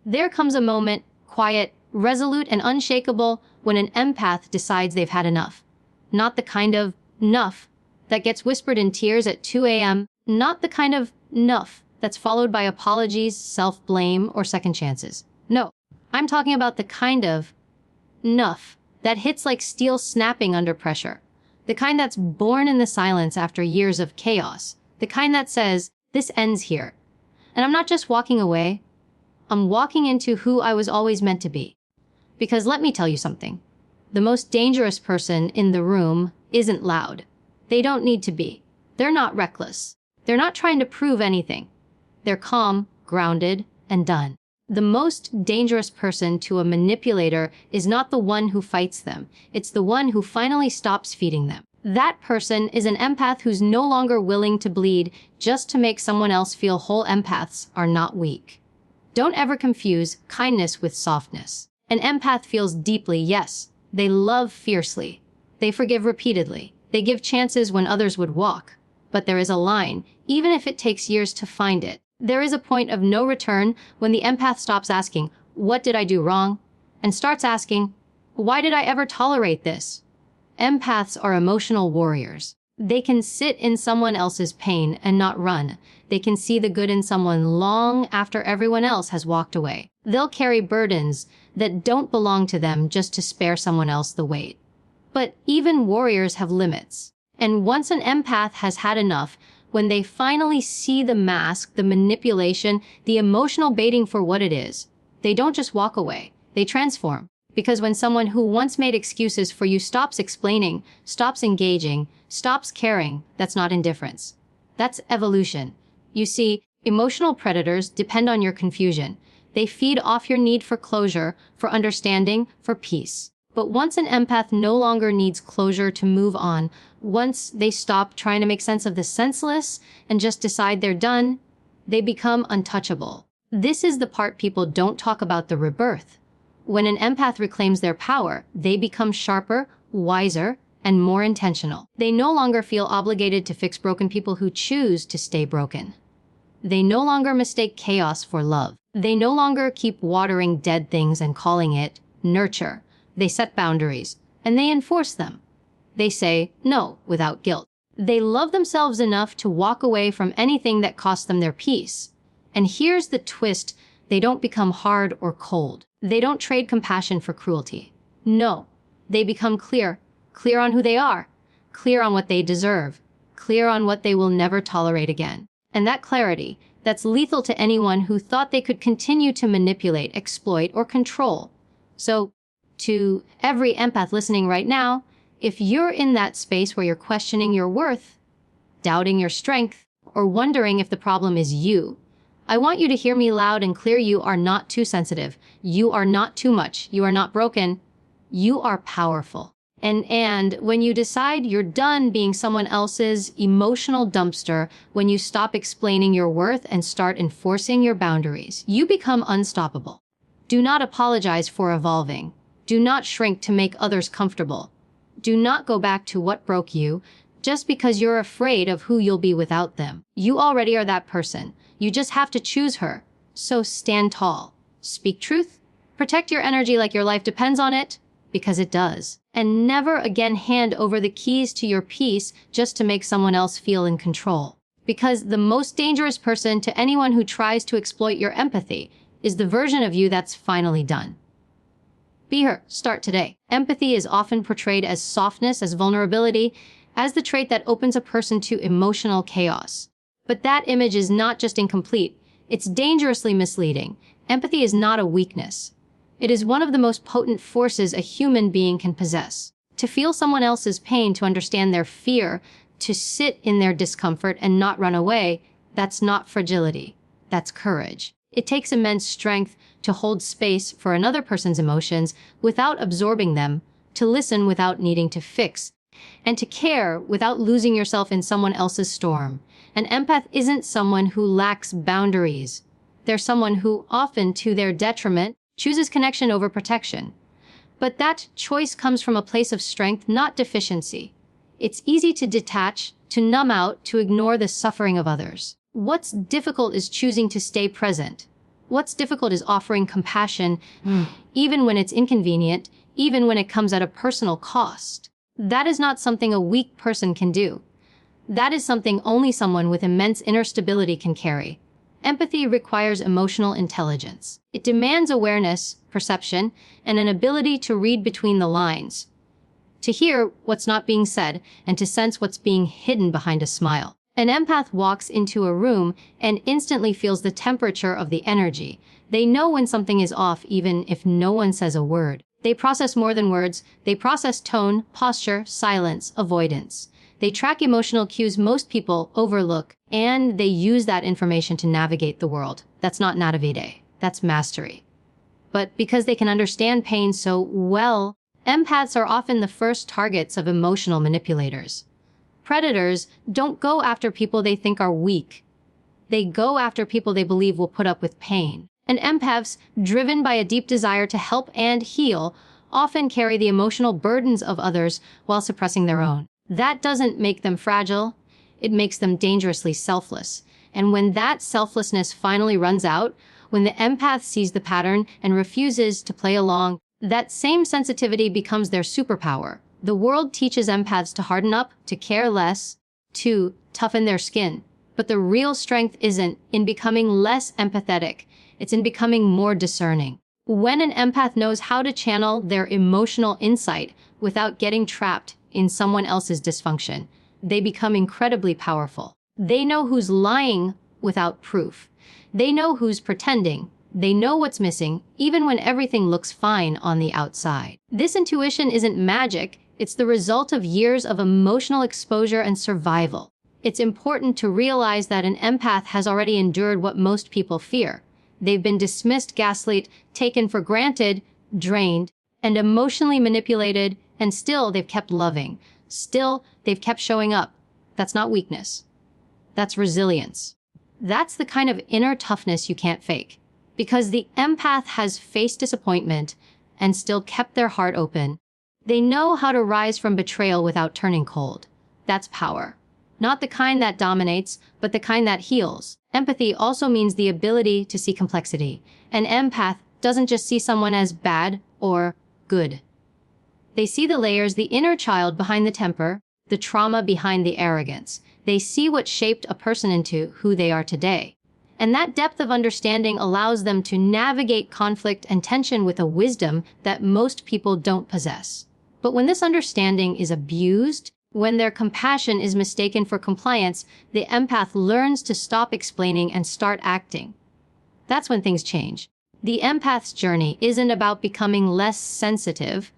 There comes a moment, quiet, resolute, and unshakable, when an empath decides they've had enough. Not the kind of "nuff" that gets whispered in tears at 2 a.m., not the kind of "nuff" that's followed by apologies, self-blame, or second chances. No, I'm talking about the kind of "nuff" that hits like steel snapping under pressure. The kind that's born in the silence after years of chaos. The kind that says, "This ends here. And I'm not just walking away. I'm walking into who I was always meant to be." Because let me tell you something. The most dangerous person in the room isn't loud. They don't need to be. They're not reckless. They're not trying to prove anything. They're calm, grounded, and done. The most dangerous person to a manipulator is not the one who fights them. It's the one who finally stops feeding them. That person is an empath who's no longer willing to bleed just to make someone else feel whole. Empaths are not weak. Don't ever confuse kindness with softness. An empath feels deeply, yes. They love fiercely. They forgive repeatedly. They give chances when others would walk. But there is a line, even if it takes years to find it. There is a point of no return when the empath stops asking, "What did I do wrong?" and starts asking, "Why did I ever tolerate this?" Empaths are emotional warriors. They can sit in someone else's pain and not run. They can see the good in someone long after everyone else has walked away. They'll carry burdens that don't belong to them just to spare someone else the weight. But even warriors have limits. And once an empath has had enough, when they finally see the mask, the manipulation, the emotional baiting for what it is, they don't just walk away, they transform. Because when someone who once made excuses for you stops explaining, stops engaging, stops caring, that's not indifference. That's evolution. You see, emotional predators depend on your confusion. They feed off your need for closure, for understanding, for peace. But once an empath no longer needs closure to move on, once they stop trying to make sense of the senseless and just decide they're done, they become untouchable. This is the part people don't talk about: the rebirth. When an empath reclaims their power, they become sharper, wiser, and more intentional. They no longer feel obligated to fix broken people who choose to stay broken. They no longer mistake chaos for love. They no longer keep watering dead things and calling it nurture. They set boundaries, and they enforce them. They say no without guilt. They love themselves enough to walk away from anything that costs them their peace. And here's the twist: they don't become hard or cold. They don't trade compassion for cruelty. No, they become clear on who they are, clear on what they deserve, clear on what they will never tolerate again. And that clarity, that's lethal to anyone who thought they could continue to manipulate, exploit, or control. So, to every empath listening right now, if you're in that space where you're questioning your worth, doubting your strength, or wondering if the problem is you, I want you to hear me loud and clear. You are not too sensitive. You are not too much. You are not broken. You are powerful. And when you decide you're done being someone else's emotional dumpster, when you stop explaining your worth and start enforcing your boundaries, you become unstoppable. Do not apologize for evolving. Do not shrink to make others comfortable. Do not go back to what broke you just because you're afraid of who you'll be without them. You already are that person. You just have to choose her. So stand tall. Speak truth. Protect your energy like your life depends on it, because it does. And never again hand over the keys to your peace just to make someone else feel in control. Because the most dangerous person to anyone who tries to exploit your empathy is the version of you that's finally done. Be her. Start today. Empathy is often portrayed as softness, as vulnerability, as the trait that opens a person to emotional chaos. But that image is not just incomplete, it's dangerously misleading. Empathy is not a weakness. It is one of the most potent forces a human being can possess. To feel someone else's pain, to understand their fear, to sit in their discomfort and not run away, that's not fragility. That's courage. It takes immense strength to hold space for another person's emotions without absorbing them, to listen without needing to fix, and to care without losing yourself in someone else's storm. An empath isn't someone who lacks boundaries. They're someone who, often to their detriment, chooses connection over protection. But that choice comes from a place of strength, not deficiency. It's easy to detach, to numb out, to ignore the suffering of others. What's difficult is choosing to stay present. What's difficult is offering compassion, even when it's inconvenient, even when it comes at a personal cost. That is not something a weak person can do. That is something only someone with immense inner stability can carry. Empathy requires emotional intelligence. It demands awareness, perception, and an ability to read between the lines, to hear what's not being said, and to sense what's being hidden behind a smile. An empath walks into a room and instantly feels the temperature of the energy. They know when something is off, even if no one says a word. They process more than words. They process tone, posture, silence, avoidance. They track emotional cues most people overlook, and they use that information to navigate the world. That's not nativite. That's mastery. But because they can understand pain so well, empaths are often the first targets of emotional manipulators. Predators don't go after people they think are weak. They go after people they believe will put up with pain. And empaths, driven by a deep desire to help and heal, often carry the emotional burdens of others while suppressing their own. That doesn't make them fragile. It makes them dangerously selfless. And when that selflessness finally runs out, when the empath sees the pattern and refuses to play along, that same sensitivity becomes their superpower. The world teaches empaths to harden up, to care less, to toughen their skin. But the real strength isn't in becoming less empathetic. It's in becoming more discerning. When an empath knows how to channel their emotional insight without getting trapped in someone else's dysfunction, they become incredibly powerful. They know who's lying without proof. They know who's pretending. They know what's missing, even when everything looks fine on the outside. This intuition isn't magic. It's the result of years of emotional exposure and survival. It's important to realize that an empath has already endured what most people fear. They've been dismissed, gaslit, taken for granted, drained, and emotionally manipulated, and still they've kept loving. Still, they've kept showing up. That's not weakness. That's resilience. That's the kind of inner toughness you can't fake. Because the empath has faced disappointment and still kept their heart open. They know how to rise from betrayal without turning cold. That's power. Not the kind that dominates, but the kind that heals. Empathy also means the ability to see complexity. An empath doesn't just see someone as bad or good. They see the layers, the inner child behind the temper, the trauma behind the arrogance. They see what shaped a person into who they are today. And that depth of understanding allows them to navigate conflict and tension with a wisdom that most people don't possess. But when this understanding is abused, when their compassion is mistaken for compliance, the empath learns to stop explaining and start acting. That's when things change. The empath's journey isn't about becoming less sensitive.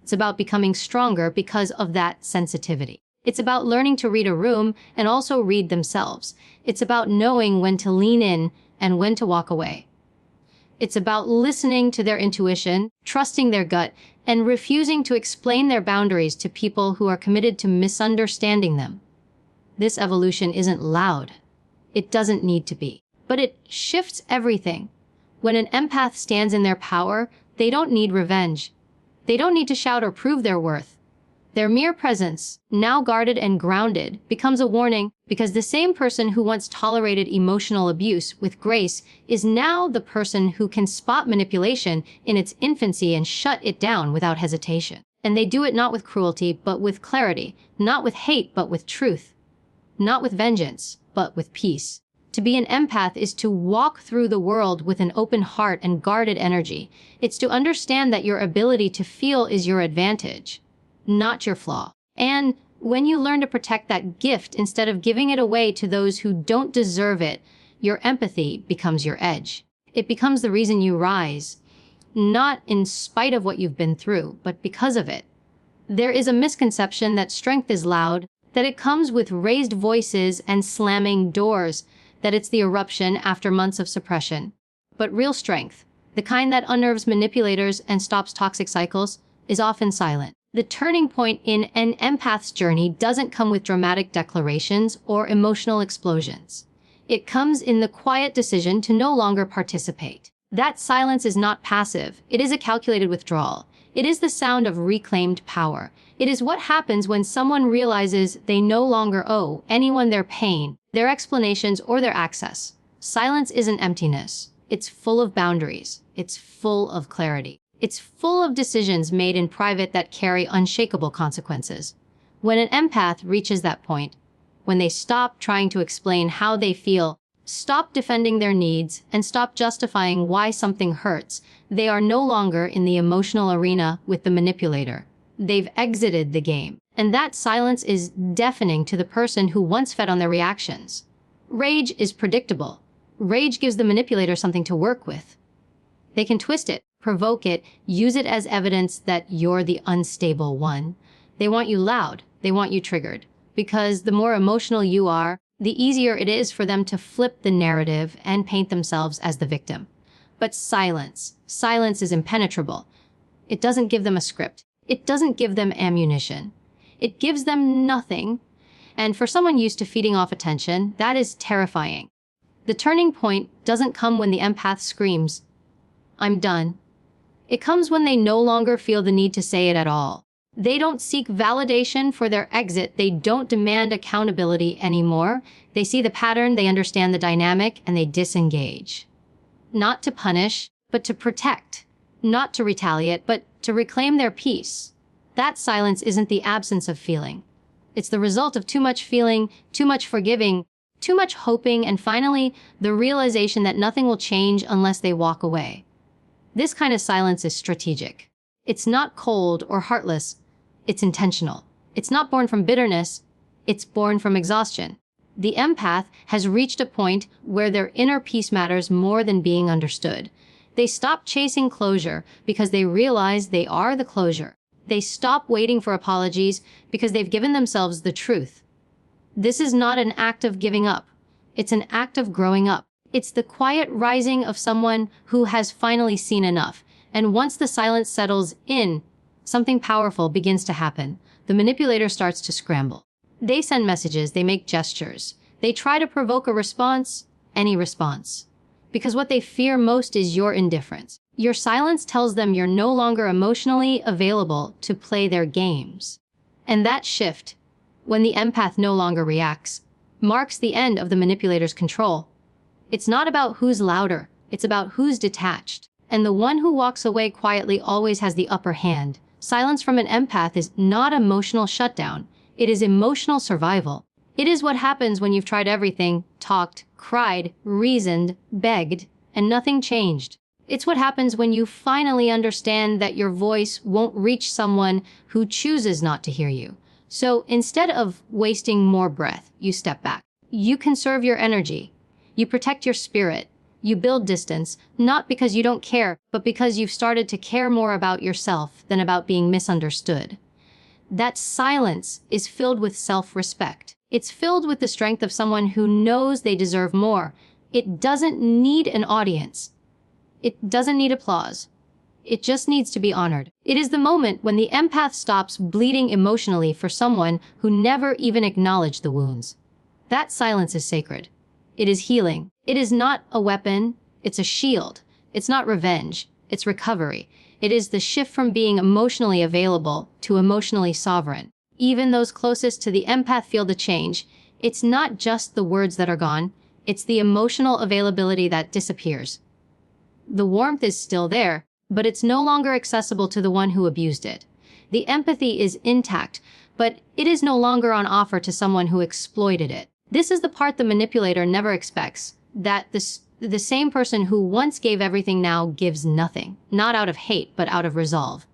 It's about becoming stronger because of that sensitivity. It's about learning to read a room and also read themselves. It's about knowing when to lean in and when to walk away. It's about listening to their intuition, trusting their gut, and refusing to explain their boundaries to people who are committed to misunderstanding them. This evolution isn't loud. It doesn't need to be. But it shifts everything. When an empath stands in their power, they don't need revenge. They don't need to shout or prove their worth. Their mere presence, now guarded and grounded, becomes a warning because the same person who once tolerated emotional abuse with grace is now the person who can spot manipulation in its infancy and shut it down without hesitation. And they do it not with cruelty, but with clarity, not with hate, but with truth, not with vengeance, but with peace. To be an empath is to walk through the world with an open heart and guarded energy. It's to understand that your ability to feel is your advantage, not your flaw. And when you learn to protect that gift instead of giving it away to those who don't deserve it, your empathy becomes your edge. It becomes the reason you rise, not in spite of what you've been through, but because of it. There is a misconception that strength is loud, that it comes with raised voices and slamming doors, that it's the eruption after months of suppression. But real strength, the kind that unnerves manipulators and stops toxic cycles, is often silent. The turning point in an empath's journey doesn't come with dramatic declarations or emotional explosions. It comes in the quiet decision to no longer participate. That silence is not passive. It is a calculated withdrawal. It is the sound of reclaimed power. It is what happens when someone realizes they no longer owe anyone their pain, their explanations, or their access. Silence isn't emptiness. It's full of boundaries. It's full of clarity. It's full of decisions made in private that carry unshakable consequences. When an empath reaches that point, when they stop trying to explain how they feel, stop defending their needs, and stop justifying why something hurts, they are no longer in the emotional arena with the manipulator. They've exited the game. And that silence is deafening to the person who once fed on their reactions. Rage is predictable. Rage gives the manipulator something to work with. They can twist it, provoke it, use it as evidence that you're the unstable one. They want you loud. They want you triggered. Because the more emotional you are, the easier it is for them to flip the narrative and paint themselves as the victim. But silence is impenetrable. It doesn't give them a script. It doesn't give them ammunition. It gives them nothing. And for someone used to feeding off attention, that is terrifying. The turning point doesn't come when the empath screams, "I'm done." It comes when they no longer feel the need to say it at all. They don't seek validation for their exit. They don't demand accountability anymore. They see the pattern, they understand the dynamic, and they disengage. Not to punish, but to protect. Not to retaliate, but to reclaim their peace. That silence isn't the absence of feeling. It's the result of too much feeling, too much forgiving, too much hoping, and finally, the realization that nothing will change unless they walk away. This kind of silence is strategic. It's not cold or heartless. It's intentional. It's not born from bitterness. It's born from exhaustion. The empath has reached a point where their inner peace matters more than being understood. They stop chasing closure because they realize they are the closure. They stop waiting for apologies because they've given themselves the truth. This is not an act of giving up. It's an act of growing up. It's the quiet rising of someone who has finally seen enough. And once the silence settles in, something powerful begins to happen. The manipulator starts to scramble. They send messages, they make gestures. They try to provoke a response, any response. Because what they fear most is your indifference. Your silence tells them you're no longer emotionally available to play their games. And that shift, when the empath no longer reacts, marks the end of the manipulator's control. It's not about who's louder, it's about who's detached. And the one who walks away quietly always has the upper hand. Silence from an empath is not emotional shutdown. It is emotional survival. It is what happens when you've tried everything, talked, cried, reasoned, begged, and nothing changed. It's what happens when you finally understand that your voice won't reach someone who chooses not to hear you. So instead of wasting more breath, you step back. You conserve your energy. You protect your spirit. You build distance, not because you don't care, but because you've started to care more about yourself than about being misunderstood. That silence is filled with self-respect. It's filled with the strength of someone who knows they deserve more. It doesn't need an audience. It doesn't need applause. It just needs to be honored. It is the moment when the empath stops bleeding emotionally for someone who never even acknowledged the wounds. That silence is sacred. It is healing. It is not a weapon. It's a shield. It's not revenge. It's recovery. It is the shift from being emotionally available to emotionally sovereign. Even those closest to the empath feel the change. It's not just the words that are gone. It's the emotional availability that disappears. The warmth is still there, but it's no longer accessible to the one who abused it. The empathy is intact, but it is no longer on offer to someone who exploited it. This is the part the manipulator never expects, that the same person who once gave everything now gives nothing, not out of hate, but out of resolve.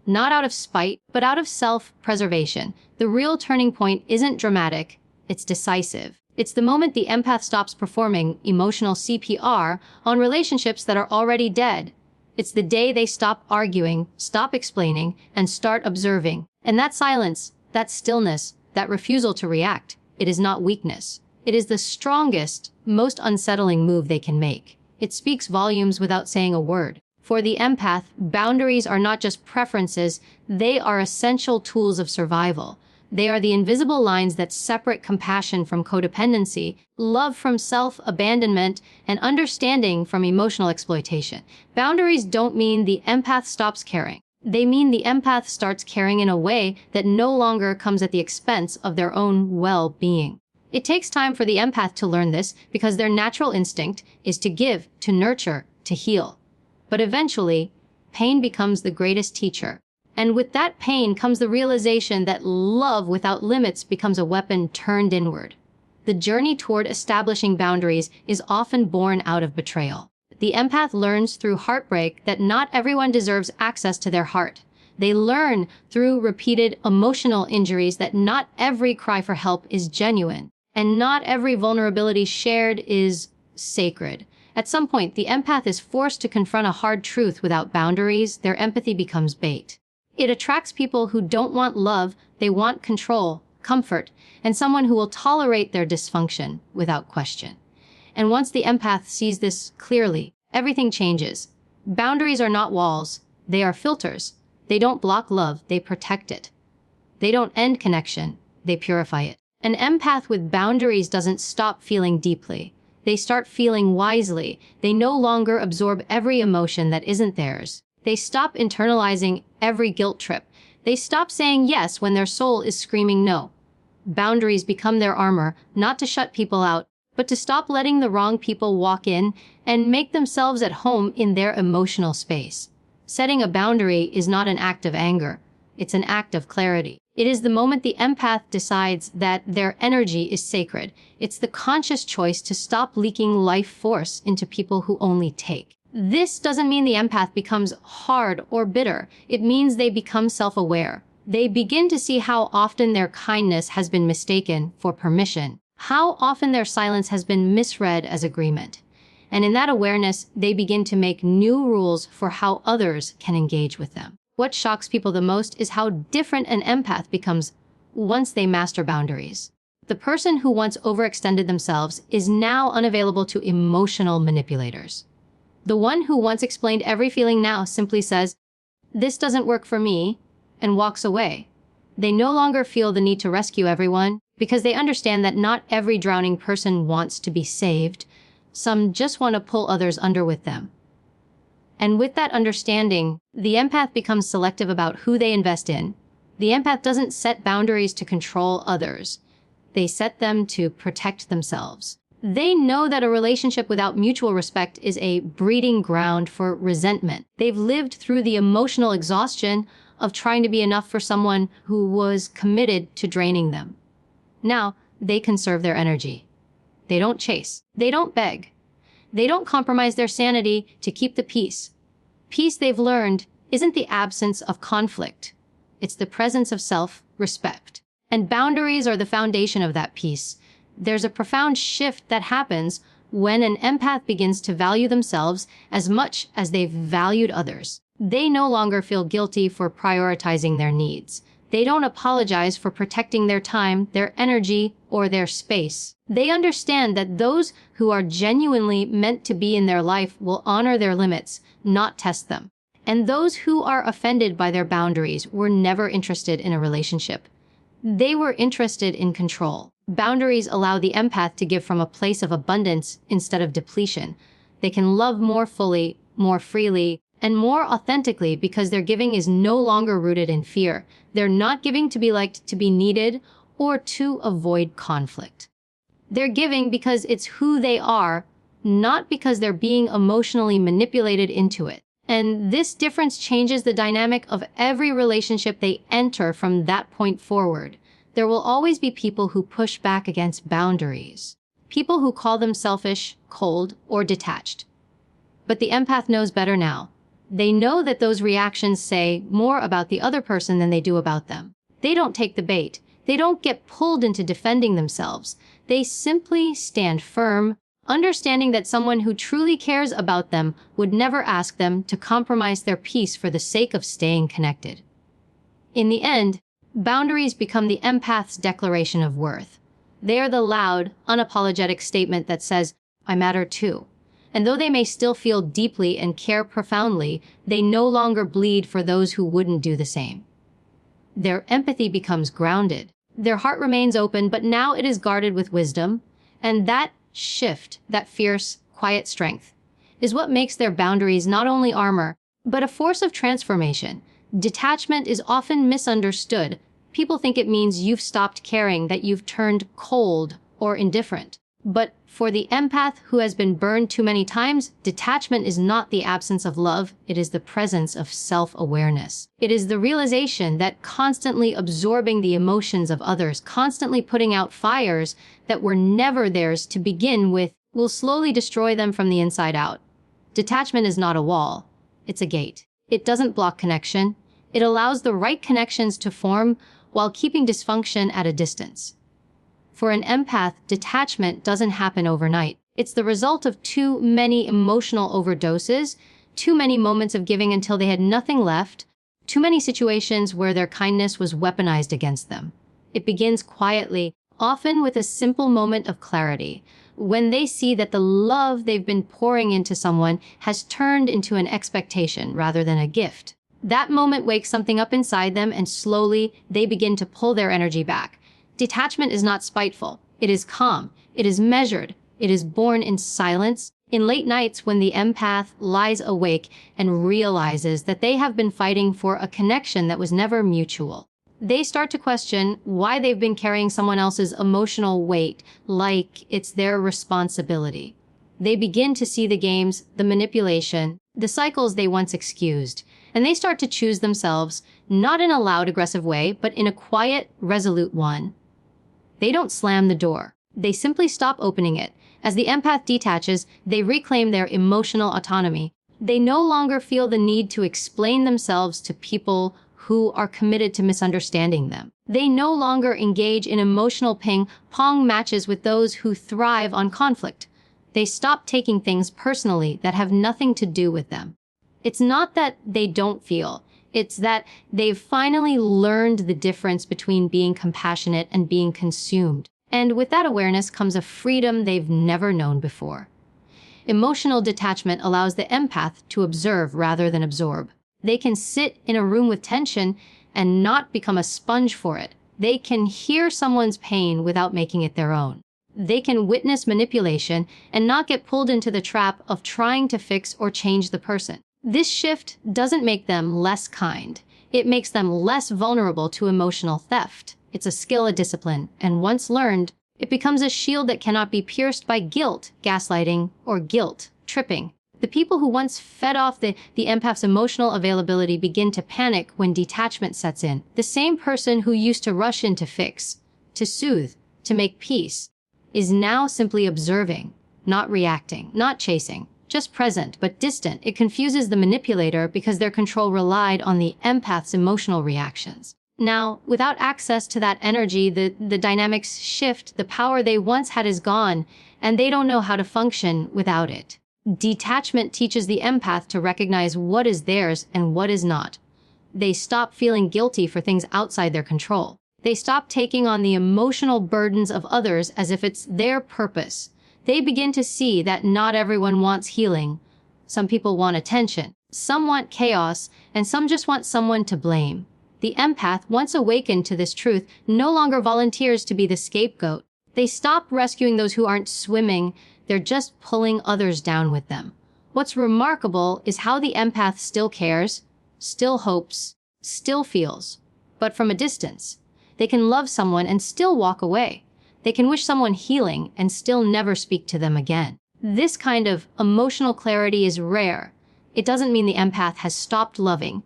Not out of spite, but out of self-preservation. The real turning point isn't dramatic, it's decisive. It's the moment the empath stops performing emotional CPR on relationships that are already dead. It's the day they stop arguing, stop explaining, and start observing. And that silence, that stillness, that refusal to react, it is not weakness. It is the strongest, most unsettling move they can make. It speaks volumes without saying a word. For the empath, boundaries are not just preferences, they are essential tools of survival. They are the invisible lines that separate compassion from codependency, love from self-abandonment, and understanding from emotional exploitation. Boundaries don't mean the empath stops caring. They mean the empath starts caring in a way that no longer comes at the expense of their own well-being. It takes time for the empath to learn this because their natural instinct is to give, to nurture, to heal. But eventually, pain becomes the greatest teacher. And with that pain comes the realization that love without limits becomes a weapon turned inward. The journey toward establishing boundaries is often born out of betrayal. The empath learns through heartbreak that not everyone deserves access to their heart. They learn through repeated emotional injuries that not every cry for help is genuine, and not every vulnerability shared is sacred. At some point, the empath is forced to confront a hard truth. Without boundaries, their empathy becomes bait. It attracts people who don't want love, they want control, comfort, and someone who will tolerate their dysfunction without question. And once the empath sees this clearly, everything changes. Boundaries are not walls, they are filters. They don't block love, they protect it. They don't end connection, they purify it. An empath with boundaries doesn't stop feeling deeply. They start feeling wisely. They no longer absorb every emotion that isn't theirs. They stop internalizing every guilt trip. They stop saying yes when their soul is screaming no. Boundaries become their armor, not to shut people out, but to stop letting the wrong people walk in and make themselves at home in their emotional space. Setting a boundary is not an act of anger. It's an act of clarity. It is the moment the empath decides that their energy is sacred. It's the conscious choice to stop leaking life force into people who only take. This doesn't mean the empath becomes hard or bitter. It means they become self-aware. They begin to see how often their kindness has been mistaken for permission, how often their silence has been misread as agreement. And in that awareness, they begin to make new rules for how others can engage with them. What shocks people the most is how different an empath becomes once they master boundaries. The person who once overextended themselves is now unavailable to emotional manipulators. The one who once explained every feeling now simply says, "This doesn't work for me," and walks away. They no longer feel the need to rescue everyone because they understand that not every drowning person wants to be saved. Some just want to pull others under with them. And with that understanding, the empath becomes selective about who they invest in. The empath doesn't set boundaries to control others. They set them to protect themselves. They know that a relationship without mutual respect is a breeding ground for resentment. They've lived through the emotional exhaustion of trying to be enough for someone who was committed to draining them. Now, they conserve their energy. They don't chase. They don't beg. They don't compromise their sanity to keep the peace. Peace, they've learned, isn't the absence of conflict. It's the presence of self-respect. And boundaries are the foundation of that peace. There's a profound shift that happens when an empath begins to value themselves as much as they've valued others. They no longer feel guilty for prioritizing their needs. They don't apologize for protecting their time, their energy, or their space. They understand that those who are genuinely meant to be in their life will honor their limits, not test them. And those who are offended by their boundaries were never interested in a relationship. They were interested in control. Boundaries allow the empath to give from a place of abundance instead of depletion. They can love more fully, more freely, and more authentically because their giving is no longer rooted in fear. They're not giving to be liked, to be needed, or to avoid conflict. They're giving because it's who they are, not because they're being emotionally manipulated into it. And this difference changes the dynamic of every relationship they enter from that point forward. There will always be people who push back against boundaries. People who call them selfish, cold, or detached. But the empath knows better now. They know that those reactions say more about the other person than they do about them. They don't take the bait. They don't get pulled into defending themselves. They simply stand firm, understanding that someone who truly cares about them would never ask them to compromise their peace for the sake of staying connected. In the end, boundaries become the empath's declaration of worth. They are the loud, unapologetic statement that says, "I matter too." And though they may still feel deeply and care profoundly, they no longer bleed for those who wouldn't do the same. Their empathy becomes grounded. Their heart remains open, but now it is guarded with wisdom. And that shift, that fierce, quiet strength, is what makes their boundaries not only armor, but a force of transformation. Detachment is often misunderstood. People think it means you've stopped caring, that you've turned cold or indifferent. But for the empath who has been burned too many times, detachment is not the absence of love, it is the presence of self-awareness. It is the realization that constantly absorbing the emotions of others, constantly putting out fires that were never theirs to begin with, will slowly destroy them from the inside out. Detachment is not a wall, it's a gate. It doesn't block connection. It allows the right connections to form while keeping dysfunction at a distance. For an empath, detachment doesn't happen overnight. It's the result of too many emotional overdoses, too many moments of giving until they had nothing left, too many situations where their kindness was weaponized against them. It begins quietly, often with a simple moment of clarity, when they see that the love they've been pouring into someone has turned into an expectation rather than a gift. That moment wakes something up inside them, and slowly they begin to pull their energy back. Detachment is not spiteful. It is calm. It is measured. It is born in silence, in late nights when the empath lies awake and realizes that they have been fighting for a connection that was never mutual. They start to question why they've been carrying someone else's emotional weight like it's their responsibility. They begin to see the games, the manipulation, the cycles they once excused, and they start to choose themselves, not in a loud, aggressive way, but in a quiet, resolute one. They don't slam the door. They simply stop opening it. As the empath detaches, they reclaim their emotional autonomy. They no longer feel the need to explain themselves to people who are committed to misunderstanding them. They no longer engage in emotional ping-pong matches with those who thrive on conflict. They stop taking things personally that have nothing to do with them. It's not that they don't feel. It's that they've finally learned the difference between being compassionate and being consumed. And with that awareness comes a freedom they've never known before. Emotional detachment allows the empath to observe rather than absorb. They can sit in a room with tension and not become a sponge for it. They can hear someone's pain without making it their own. They can witness manipulation and not get pulled into the trap of trying to fix or change the person. This shift doesn't make them less kind. It makes them less vulnerable to emotional theft. It's a skill, a discipline, and once learned, it becomes a shield that cannot be pierced by guilt, gaslighting, or guilt tripping. The people who once fed off the empath's emotional availability begin to panic when detachment sets in. The same person who used to rush in to fix, to soothe, to make peace, is now simply observing, not reacting, not chasing. Just present, but distant. It confuses the manipulator because their control relied on the empath's emotional reactions. Now, without access to that energy, the dynamics shift. The power they once had is gone, and they don't know how to function without it. Detachment teaches the empath to recognize what is theirs and what is not. They stop feeling guilty for things outside their control. They stop taking on the emotional burdens of others as if it's their purpose. They begin to see that not everyone wants healing. Some people want attention, some want chaos, and some just want someone to blame. The empath, once awakened to this truth, no longer volunteers to be the scapegoat. They stop rescuing those who aren't swimming, they're just pulling others down with them. What's remarkable is how the empath still cares, still hopes, still feels, but from a distance. They can love someone and still walk away. They can wish someone healing and still never speak to them again. This kind of emotional clarity is rare. It doesn't mean the empath has stopped loving.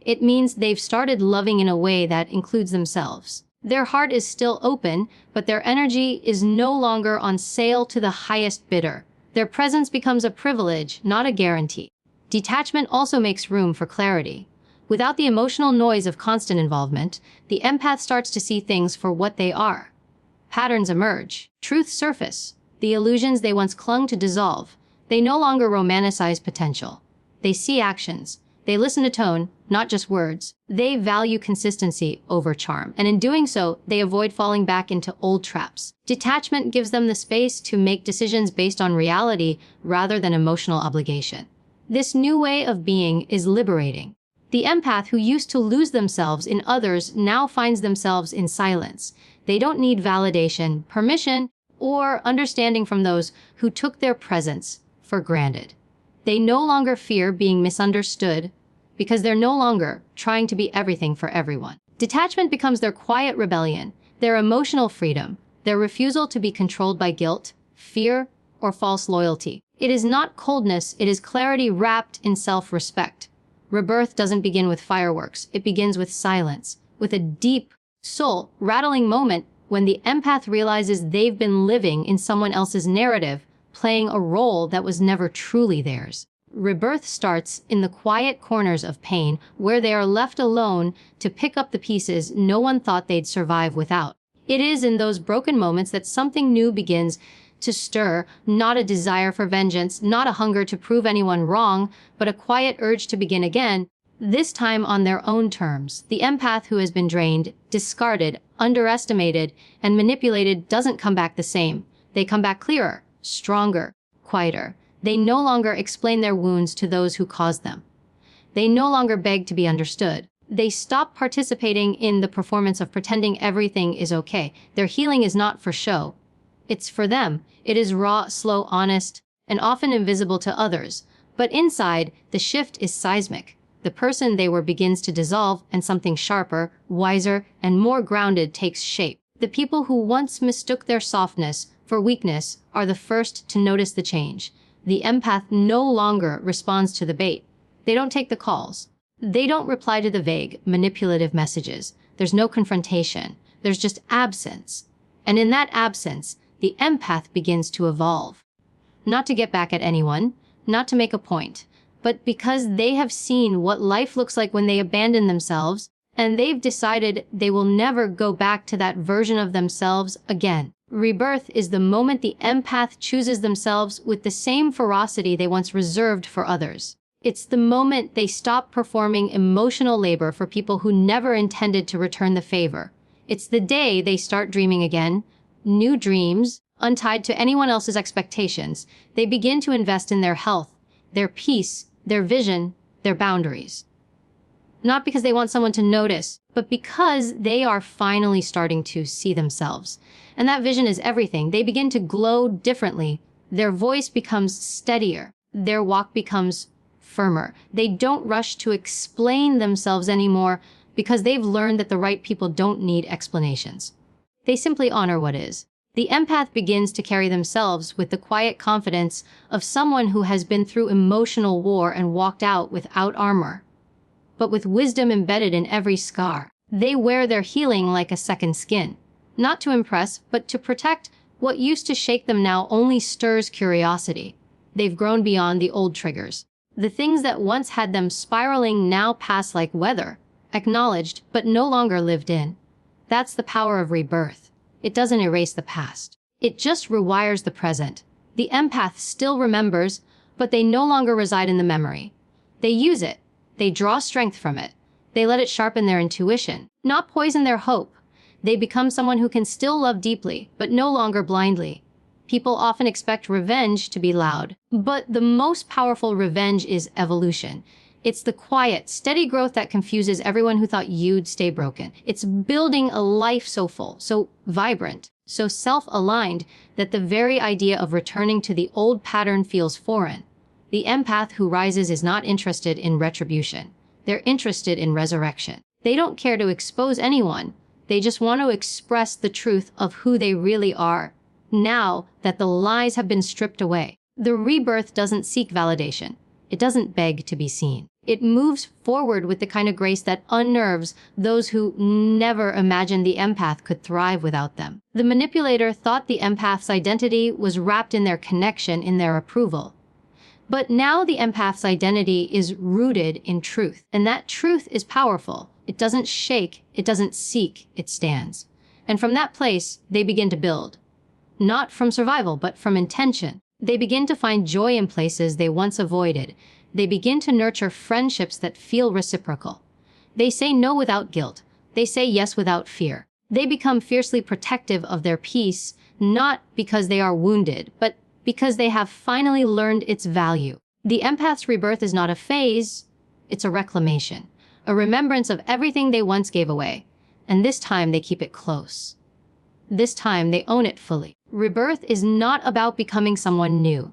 It means they've started loving in a way that includes themselves. Their heart is still open, but their energy is no longer on sale to the highest bidder. Their presence becomes a privilege, not a guarantee. Detachment also makes room for clarity. Without the emotional noise of constant involvement, the empath starts to see things for what they are. Patterns emerge, truths surface, the illusions they once clung to dissolve. They no longer romanticize potential. They see actions. They listen to tone, not just words. They value consistency over charm, and in doing so, they avoid falling back into old traps. Detachment gives them the space to make decisions based on reality rather than emotional obligation. This new way of being is liberating. The empath who used to lose themselves in others now finds themselves in silence. They don't need validation, permission, or understanding from those who took their presence for granted. They no longer fear being misunderstood because they're no longer trying to be everything for everyone. Detachment becomes their quiet rebellion, their emotional freedom, their refusal to be controlled by guilt, fear, or false loyalty. It is not coldness, it is clarity wrapped in self-respect. Rebirth doesn't begin with fireworks, it begins with silence, with a deep, soul-rattling moment when the empath realizes they've been living in someone else's narrative, playing a role that was never truly theirs. Rebirth starts in the quiet corners of pain, where they are left alone to pick up the pieces no one thought they'd survive without. It is in those broken moments that something new begins to stir, not a desire for vengeance, not a hunger to prove anyone wrong, but a quiet urge to begin again, this time on their own terms. The empath who has been drained, discarded, underestimated, and manipulated doesn't come back the same. They come back clearer, stronger, quieter. They no longer explain their wounds to those who caused them. They no longer beg to be understood. They stop participating in the performance of pretending everything is okay. Their healing is not for show. It's for them. It is raw, slow, honest, and often invisible to others. But inside, the shift is seismic. The person they were begins to dissolve, and something sharper, wiser, and more grounded takes shape. The people who once mistook their softness for weakness are the first to notice the change. The empath no longer responds to the bait. They don't take the calls. They don't reply to the vague, manipulative messages. There's no confrontation. There's just absence. And in that absence, the empath begins to evolve. Not to get back at anyone, not to make a point, but because they have seen what life looks like when they abandon themselves, and they've decided they will never go back to that version of themselves again. Rebirth is the moment the empath chooses themselves with the same ferocity they once reserved for others. It's the moment they stop performing emotional labor for people who never intended to return the favor. It's the day they start dreaming again, new dreams, untied to anyone else's expectations. They begin to invest in their health, their peace, their vision, their boundaries. Not because they want someone to notice, but because they are finally starting to see themselves. And that vision is everything. They begin to glow differently. Their voice becomes steadier. Their walk becomes firmer. They don't rush to explain themselves anymore because they've learned that the right people don't need explanations. They simply honor what is. The empath begins to carry themselves with the quiet confidence of someone who has been through emotional war and walked out without armor, but with wisdom embedded in every scar. They wear their healing like a second skin, not to impress, but to protect. What used to shake them now only stirs curiosity. They've grown beyond the old triggers. The things that once had them spiraling now pass like weather, acknowledged, but no longer lived in. That's the power of rebirth. It doesn't erase the past. It just rewires the present. The empath still remembers, but they no longer reside in the memory. They use it. They draw strength from it. They let it sharpen their intuition, not poison their hope. They become someone who can still love deeply, but no longer blindly. People often expect revenge to be loud, but the most powerful revenge is evolution. It's the quiet, steady growth that confuses everyone who thought you'd stay broken. It's building a life so full, so vibrant, so self-aligned that the very idea of returning to the old pattern feels foreign. The empath who rises is not interested in retribution. They're interested in resurrection. They don't care to expose anyone. They just want to express the truth of who they really are, now that the lies have been stripped away. The rebirth doesn't seek validation. It doesn't beg to be seen. It moves forward with the kind of grace that unnerves those who never imagined the empath could thrive without them. The manipulator thought the empath's identity was wrapped in their connection, in their approval. But now the empath's identity is rooted in truth, and that truth is powerful. It doesn't shake, it doesn't seek, it stands. And from that place, they begin to build. Not from survival, but from intention. They begin to find joy in places they once avoided. They begin to nurture friendships that feel reciprocal. They say no without guilt. They say yes without fear. They become fiercely protective of their peace, not because they are wounded, but because they have finally learned its value. The empath's rebirth is not a phase, it's a reclamation, a remembrance of everything they once gave away. And this time they keep it close. This time they own it fully. Rebirth is not about becoming someone new.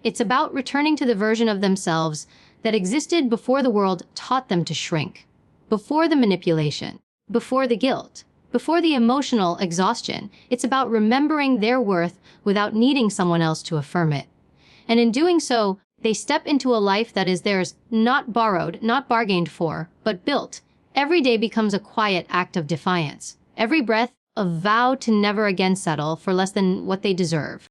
It's about returning to the version of themselves that existed before the world taught them to shrink, before the manipulation, before the guilt, Before the emotional exhaustion, it's about remembering their worth without needing someone else to affirm it. And in doing so, they step into a life that is theirs, not borrowed, not bargained for, but built. Every day becomes a quiet act of defiance. Every breath, a vow to never again settle for less than what they deserve.